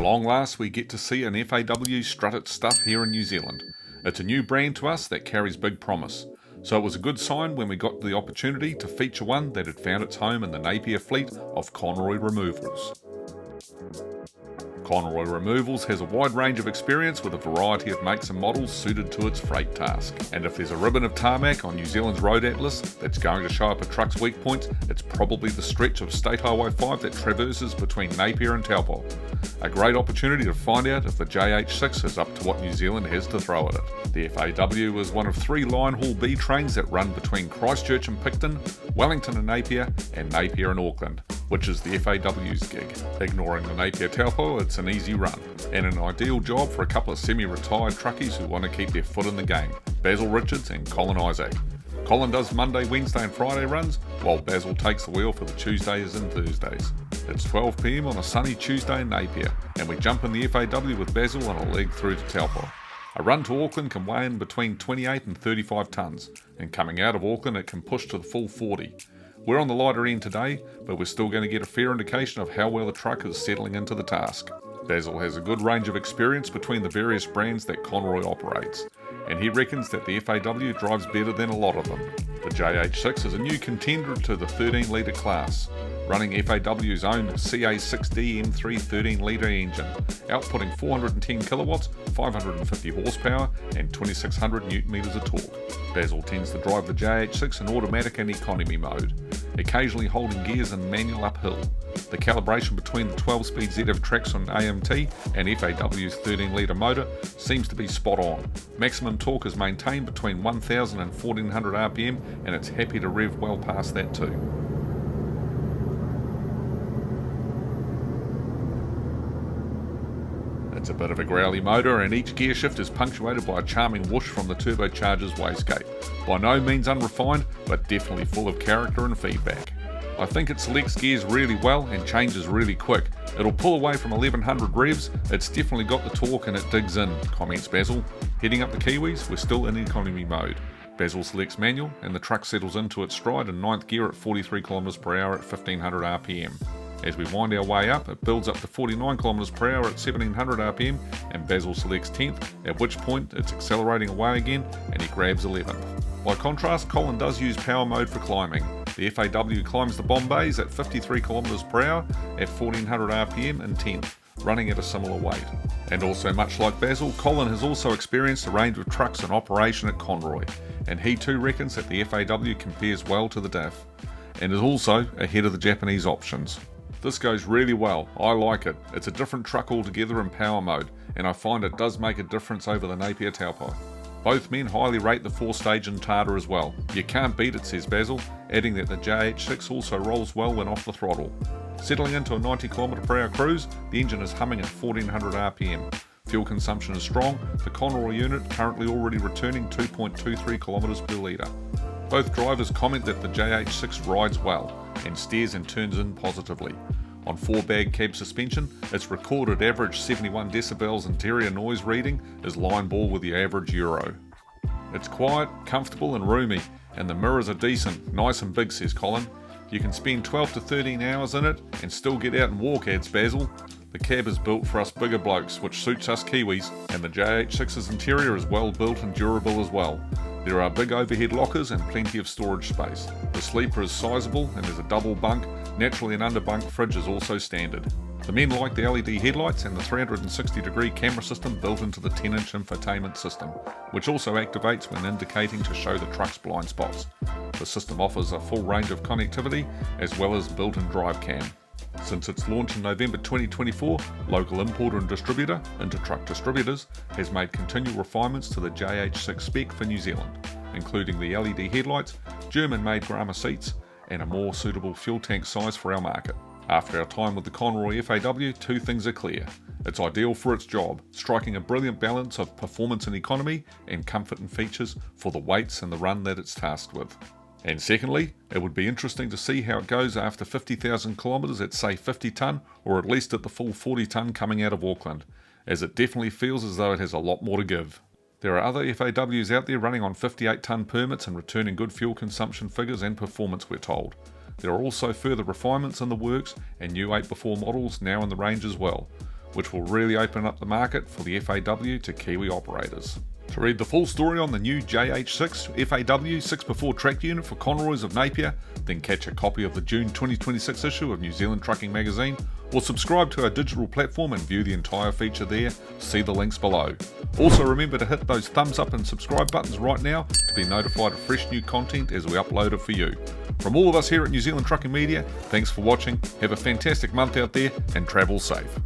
long last we get to see an FAW strut its stuff here in New Zealand. It's a new brand to us that carries big promise. So it was a good sign when we got the opportunity to feature one that had found its home in the Napier fleet of Conroy Removals. Conroy Removals has a wide range of experience with a variety of makes and models suited to its freight task. And if there's a ribbon of tarmac on New Zealand's road atlas that's going to show up a truck's weak points, it's probably the stretch of State Highway 5 that traverses between Napier and Taupo. A great opportunity to find out if the JH6 is up to what New Zealand has to throw at it. The FAW is one of 3 line haul B trains that run between Christchurch and Picton, Wellington and Napier and Auckland, which is the FAW's gig. Ignoring the Napier-Taupo, it's an easy run, and an ideal job for a couple of semi-retired truckies who want to keep their foot in the game, Basil Richards and Colin Isaac. Colin does Monday, Wednesday and Friday runs, while Basil takes the wheel for the Tuesdays and Thursdays. It's 12 PM on a sunny Tuesday in Napier, and we jump in the FAW with Basil on a leg through to Taupo. A run to Auckland can weigh in between 28 and 35 tonnes, and coming out of Auckland it can push to the full 40. We're on the lighter end today, but we're still going to get a fair indication of how well the truck is settling into the task. Basil has a good range of experience between the various brands that Conroy operates, and he reckons that the FAW drives better than a lot of them. The JH6 is a new contender to the 13-litre class, running FAW's own CA6D M3 13-litre engine, outputting 410 kilowatts, 550 horsepower and 2600 Nm of torque. Basil tends to drive the JH6 in automatic and economy mode, occasionally holding gears in manual uphill. The calibration between the 12-speed ZF Traxxon AMT and FAW's 13-litre motor seems to be spot on. Maximum torque is maintained between 1000 and 1400 RPM, and it's happy to rev well past that too. It's a bit of a growly motor, and each gear shift is punctuated by a charming whoosh from the turbocharger's wastegate. By no means unrefined, but definitely full of character and feedback. I think it selects gears really well and changes really quick. It'll pull away from 1100 revs, it's definitely got the torque and it digs in, comments Basil. Heading up the Kiwis, we're still in economy mode. Basil selects manual and the truck settles into its stride in 9th gear at 43 km per hour at 1500 RPM. As we wind our way up, it builds up to 49 km per hour at 1700 RPM, and Basil selects 10th, at which point it's accelerating away again and he grabs 11th. By contrast, Colin does use power mode for climbing. The FAW climbs the Bombays at 53 km per hour at 1400 RPM in 10th, running at a similar weight. And also much like Basil, Colin has also experienced a range of trucks in operation at Conroy, and he too reckons that the FAW compares well to the DAF, and is also ahead of the Japanese options. This goes really well, I like it. It's a different truck altogether in power mode, and I find it does make a difference over the Napier-Taupo. Both men highly rate the 4-stage Intada as well. You can't beat it, says Basil, adding that the JH6 also rolls well when off the throttle. Settling into a 90 km per hour cruise, the engine is humming at 1400 RPM. Fuel consumption is strong, the Conroy unit currently already returning 2.23 km per litre. Both drivers comment that the JH6 rides well and steers and turns in positively. On 4-bag cab suspension, its recorded average 71 decibels interior noise reading is line ball with the average Euro. It's quiet, comfortable and roomy, and the mirrors are decent, nice and big, says Colin. You can spend 12 to 13 hours in it and still get out and walk, adds Basil. The cab is built for us bigger blokes, which suits us Kiwis, and the JH6's interior is well built and durable as well. There are big overhead lockers and plenty of storage space. The sleeper is sizable and there's a double bunk. Naturally, an underbunk fridge is also standard. The men like the LED headlights and the 360-degree camera system built into the 10-inch infotainment system, which also activates when indicating to show the truck's blind spots. The system offers a full range of connectivity as well as built-in drive cam. Since its launch in November 2024, local importer and distributor, Intertruck Distributors, has made continual refinements to the JH6 spec for New Zealand, including the LED headlights, German-made Grama seats, and a more suitable fuel tank size for our market. After our time with the Conroy FAW, 2 things are clear. It's ideal for its job, striking a brilliant balance of performance and economy, and comfort and features for the weights and the run that it's tasked with. And secondly, it would be interesting to see how it goes after 50,000 kilometres at say 50 tonne, or at least at the full 40 tonne coming out of Auckland, as it definitely feels as though it has a lot more to give. There are other FAWs out there running on 58 tonne permits and returning good fuel consumption figures and performance, we're told. There are also further refinements in the works and new 8x4 models now in the range as well. which will really open up the market for the FAW to Kiwi operators. To read the full story on the new JH6 FAW 6x4 track unit for Conroys of Napier, then catch a copy of the June 2026 issue of New Zealand Trucking Magazine, or subscribe to our digital platform and view the entire feature there. See the links below. Also remember to hit those thumbs up and subscribe buttons right now to be notified of fresh new content as we upload it for you. From all of us here at New Zealand Trucking Media, thanks for watching, have a fantastic month out there and travel safe.